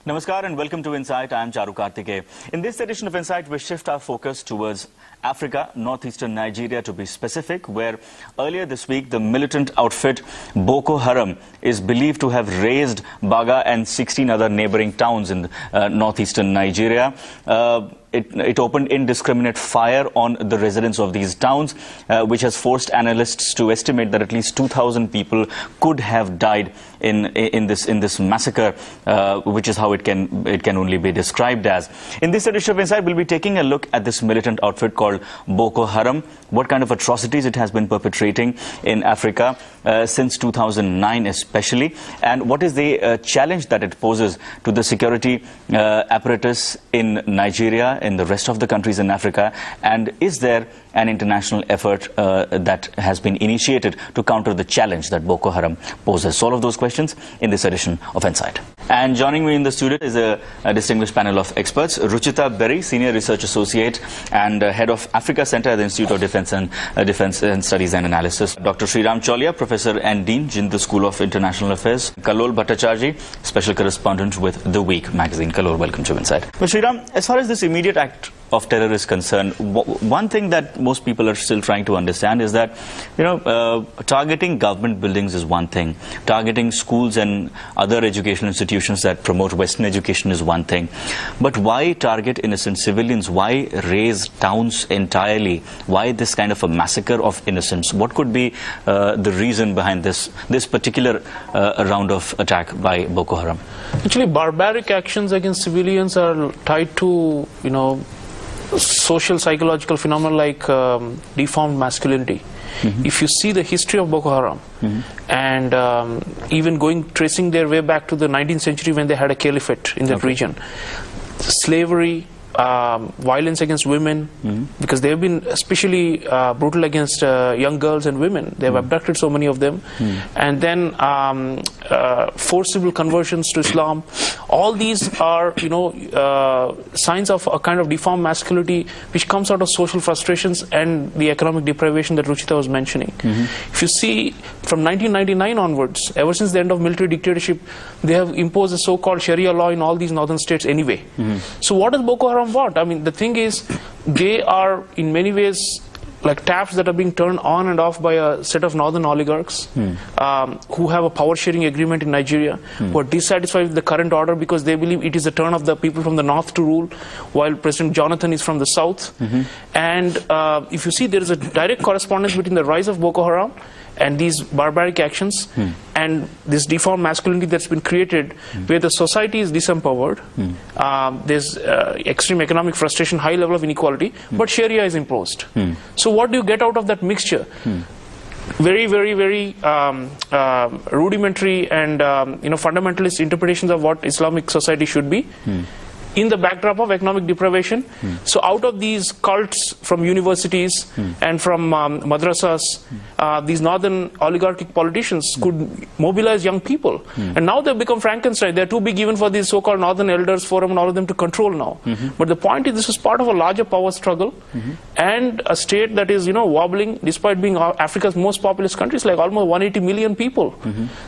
Namaskar and welcome to Insight. I am Charu Karthike. In this edition of Insight, we shift our focus towards Africa, northeastern Nigeria to be specific, where earlier this week the militant outfit Boko Haram is believed to have razed Baga and 16 other neighboring towns in northeastern Nigeria. It opened indiscriminate fire on the residents of these towns, which has forced analysts to estimate that at least 2,000 people could have died in this massacre, which is how it can only be described as. In this edition of Insight, we'll be taking a look at this militant outfit called Boko Haram, what kind of atrocities it has been perpetrating in Africa since 2009 especially, and what is the challenge that it poses to the security apparatus in Nigeria, in the rest of the countries in Africa, and is there an international effort that has been initiated to counter the challenge that Boko Haram poses? So all of those questions in this edition of Insight. And joining me in the studio is a distinguished panel of experts. Ruchita Berry, Senior Research Associate and Head of Africa Center at the Institute of Defense and Studies and Analysis. Dr. Sriram Cholia, Professor and Dean, Jindal School of International Affairs. Kallol Bhattacharjee, Special Correspondent with The Week magazine. Kallol, welcome to Insight. But Sriram, as far as this immediate act of terror is concerned, one thing that most people are still trying to understand is that, targeting government buildings is one thing. Targeting schools and other educational institutions that promote Western education is one thing. But why target innocent civilians? Why raze towns entirely? Why this kind of a massacre of innocents? What could be the reason behind this particular round of attack by Boko Haram? Actually, barbaric actions against civilians are tied to, social psychological phenomena like deformed masculinity. If you see the history of Boko Haram, and even tracing their way back to the 19th century when they had a caliphate in that region, slavery, violence against women, because they have been especially brutal against young girls and women. They have abducted so many of them, and then forcible conversions to Islam. All these are, signs of a kind of deformed masculinity which comes out of social frustrations and the economic deprivation that Ruchita was mentioning. If you see, from 1999 onwards, ever since the end of military dictatorship, they have imposed a so-called Sharia law in all these northern states anyway. So what does Boko Haram want? I mean, the thing is, they are in many ways like taps that are being turned on and off by a set of northern oligarchs who have a power sharing agreement in Nigeria, who are dissatisfied with the current order because they believe it is the turn of the people from the north to rule, while President Jonathan is from the south. And if you see, there is a direct correspondence between the rise of Boko Haram and these barbaric actions and this deformed masculinity that's been created, where the society is disempowered, there's extreme economic frustration, high level of inequality, but Sharia is imposed. So what do you get out of that mixture? Very, very, very rudimentary and fundamentalist interpretations of what Islamic society should be, in the backdrop of economic deprivation. So out of these cults from universities and from madrasas, these northern oligarchic politicians could mobilize young people. And now they've become Frankenstein. They're too big even for these so-called Northern Elders Forum and all of them to control now. But the point is, this is part of a larger power struggle and a state that is, wobbling despite being Africa's most populous country. It's like almost 180 million people.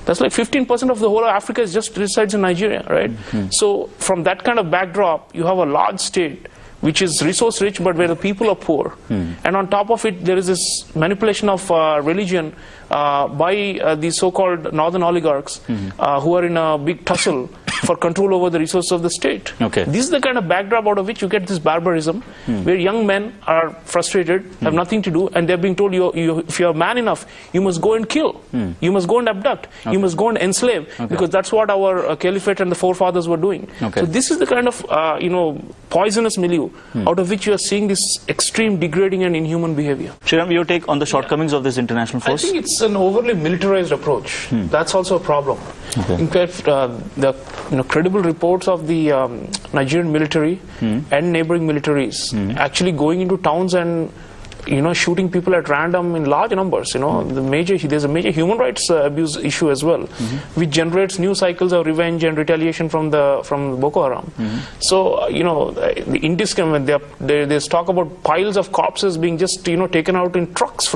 That's like 15% of the whole of Africa is just resides in Nigeria, right? So from that kind of backdrop, you have a large state which is resource rich but where the people are poor, and on top of it there is this manipulation of religion by these so-called northern oligarchs who are in a big tussle for control over the resources of the state. This is the kind of backdrop out of which you get this barbarism, where young men are frustrated, have nothing to do, and they're being told, if you're man enough, you must go and kill, you must go and abduct, you must go and enslave, because that's what our caliphate and the forefathers were doing. So this is the kind of poisonous milieu out of which you are seeing this extreme degrading and inhuman behavior. Sriram, your take on the shortcomings of this international force? I think it's an overly militarized approach. That's also a problem. In fact, the credible reports of the Nigerian military and neighboring militaries actually going into towns and shooting people at random in large numbers. There's a major human rights abuse issue as well, which generates new cycles of revenge and retaliation from Boko Haram. So the indiscriminate, there's talk about piles of corpses being just taken out in trucks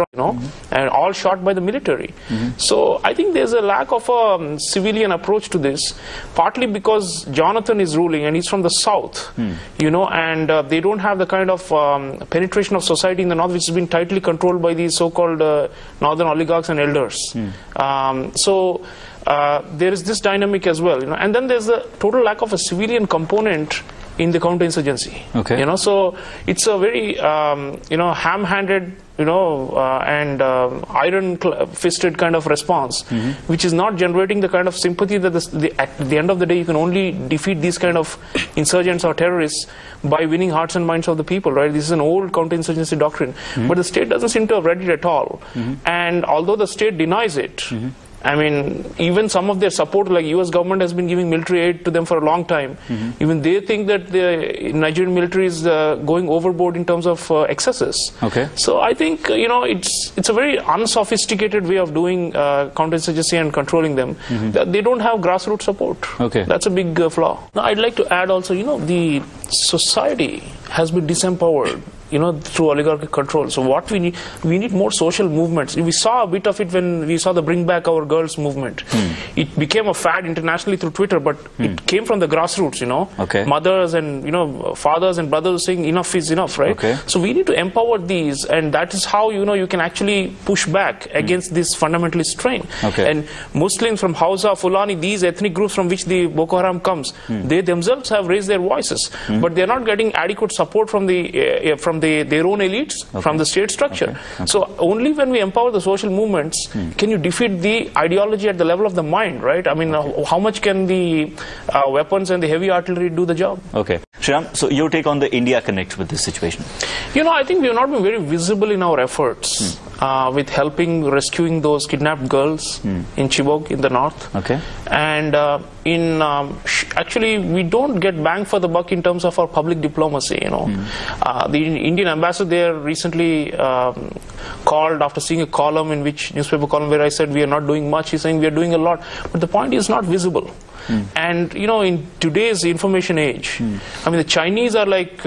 and all shot by the military. So I think there's a lack of a civilian approach to this, partly because Jonathan is ruling and he's from the south, and they don't have the kind of penetration of society in the north, which has been tightly controlled by these so-called northern oligarchs and elders. So there is this dynamic as well, and then there's the total lack of a civilian component in the counterinsurgency. So it's a very ham-handed and iron-fisted kind of response, which is not generating the kind of sympathy that at the end of the day you can only defeat these kind of insurgents or terrorists by winning hearts and minds of the people, right? This is an old counterinsurgency doctrine, but the state doesn't seem to have read it at all. And although the state denies it, I mean, even some of their support, like US government has been giving military aid to them for a long time. Even they think that the Nigerian military is going overboard in terms of excesses. So I think, it's a very unsophisticated way of doing counterinsurgency and controlling them. They don't have grassroots support. That's a big flaw. Now, I'd like to add also, the society has been disempowered through oligarchic control. So what we need more social movements. We saw a bit of it when we saw the Bring Back Our Girls movement. It became a fad internationally through Twitter, but it came from the grassroots, mothers and fathers and brothers saying enough is enough, right? So we need to empower these, and that is how you can actually push back against this fundamentalist strain. And Muslims from Hausa, Fulani, these ethnic groups from which the Boko Haram comes, they themselves have raised their voices, but they're not getting adequate support from their own elites, from the state structure. So only when we empower the social movements can you defeat the ideology at the level of the mind, right? I mean, how much can the weapons and the heavy artillery do the job? Sriram, so your take on the India Connect with this situation? I think we have not been very visible in our efforts with rescuing those kidnapped girls in Chibok in the north. And actually, we don't get bang for the buck in terms of our public diplomacy. The Indian ambassador there recently called after seeing a column newspaper column where I said we are not doing much. He's saying we are doing a lot, but the point is not visible. And in today's information age, I mean, the Chinese are like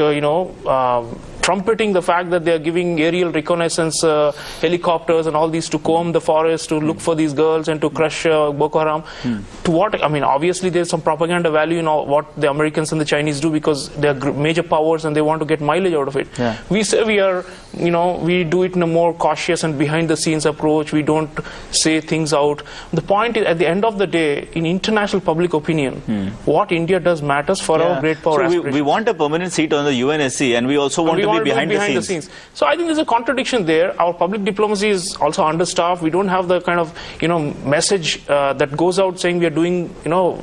trumpeting the fact that they are giving aerial reconnaissance helicopters and all these to comb the forest to look for these girls and to crush Boko Haram. To what? I mean, obviously there's some propaganda value in what the Americans and the Chinese do because they are major powers and they want to get mileage out of it. We say we are, we do it in a more cautious and behind the scenes approach. We don't say things out. The point is, at the end of the day, in international public opinion, what India does matters for our great power aspirations. We want a permanent seat on the UNSC, and we also want to be behind the scenes. So I think there's a contradiction there. Our public diplomacy is also understaffed. We don't have the kind of message that goes out saying we are doing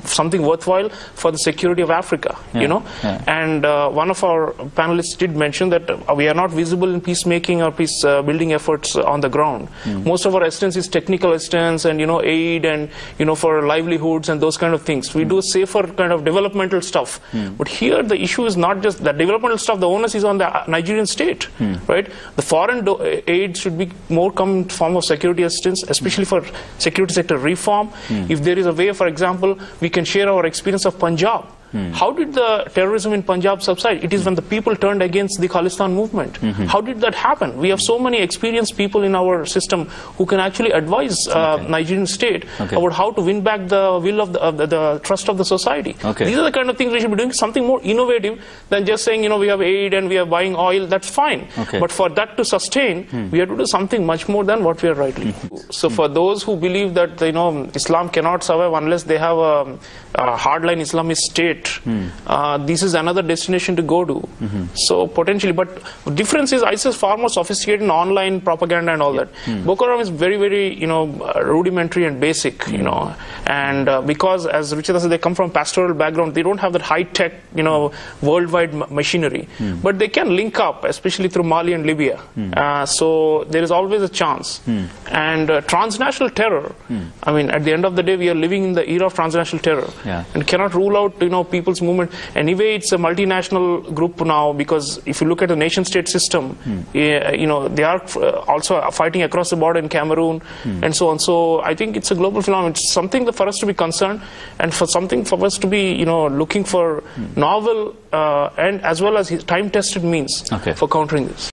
something worthwhile for the security of Africa. And one of our panelists did mention that we are not visible in peacemaking or peace building efforts on the ground. Most of our assistance is technical assistance and aid and for livelihoods and those kind of things. We do safer kind of developmental stuff. But here the issue is not just the developmental stuff. The onus is on the Nigerian state, right? The foreign aid should be more come in form of security assistance, especially for security sector reform. If there is a way, for example, we can share our experience of Punjab. How did the terrorism in Punjab subside? It is when the people turned against the Khalistan movement. How did that happen? We have so many experienced people in our system who can actually advise Nigerian state about how to win back the will of the trust of the society. These are the kind of things we should be doing, something more innovative than just saying, we have aid and we are buying oil. That's fine. But for that to sustain, we have to do something much more than what we are rightly. So for those who believe that, Islam cannot survive unless they have a hardline Islamist state, this is another destination to go to. So potentially, but the difference is ISIS is far more sophisticated in online propaganda and all that. Boko Haram is very, very, rudimentary and basic, and because, as Ruchita said, they come from pastoral background, they don't have that high-tech, worldwide machinery. But they can link up, especially through Mali and Libya. So there is always a chance. And transnational terror, I mean, at the end of the day, we are living in the era of transnational terror, and cannot rule out, people's movement. Anyway, it's a multinational group now, because if you look at the nation-state system, you know, they are also fighting across the border in Cameroon and so on. So I think it's a global phenomenon. It's something for us to be concerned, and for us to be, you know, looking for novel and as well as time-tested means for countering this.